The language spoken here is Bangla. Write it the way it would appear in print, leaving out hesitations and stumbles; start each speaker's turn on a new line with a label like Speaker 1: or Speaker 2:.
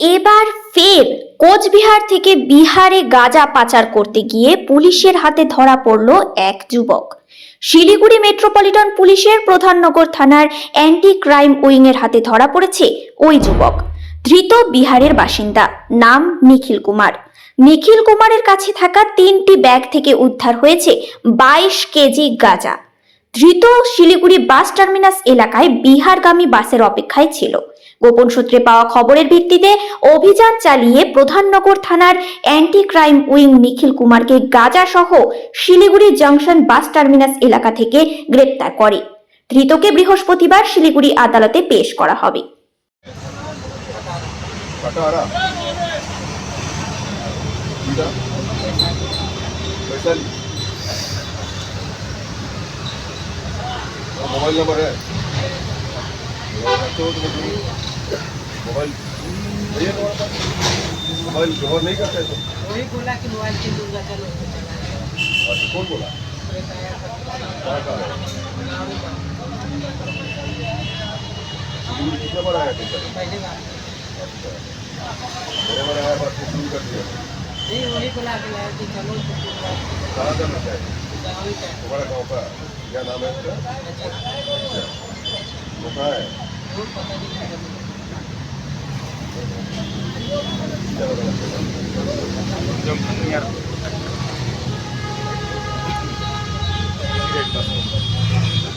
Speaker 1: এবার ফের কোচবিহার থেকে বিহারে গাঁজা পাচার করতে গিয়ে পুলিশের হাতে ধরা পড়ল এক যুবক। শিলিগুড়ি মেট্রোপলিটন পুলিশের প্রধাননগর থানার অ্যান্টি ক্রাইম উইং এর হাতে ধরা পড়েছে ওই যুবক। ধৃত বিহারের বাসিন্দা, নাম নিখিল কুমার। নিখিল কুমারের কাছে থাকা 3টি ব্যাগ থেকে উদ্ধার হয়েছে 22 কেজি গাঁজা। ধৃত শিলিগুড়ি বাস টার্মিনাস এলাকায় বিহারগামী বাসের অপেক্ষায় ছিল। গোপন সূত্রে পাওয়া খবরের ভিত্তিতে অভিযান চালিয়ে প্রধাননগর থানার অ্যান্টি ক্রাইম উইং নিখিল কুমারকে গাঁজা সহ শিলিগুড়ি জংশন বাস টার্মিনাস এলাকা থেকে গ্রেপ্তার করে। ধৃতকে বৃহস্পতিবার শিলিগুড়ি আদালতে পেশ করা হবে।
Speaker 2: मोबाइल नंबर है मोबाइल मोबाइल व्यवहार नहीं करते तो
Speaker 3: वही बोला कि मोबाइल के दूंगा चलो।
Speaker 2: अच्छा कौन बोला कितना बड़ा है
Speaker 3: पहले बार
Speaker 2: अच्छा मेरे बड़ा है बात शुरू कर दिया
Speaker 3: नहीं वही बोला कि लाया कि चलो
Speaker 2: कहाँ जाना चाहिए
Speaker 3: वही क्या
Speaker 2: तुम्हारा गाँव का क्या नाम है उसका वो कहाँ है
Speaker 3: वो पता नहीं क्या
Speaker 2: जंक्शन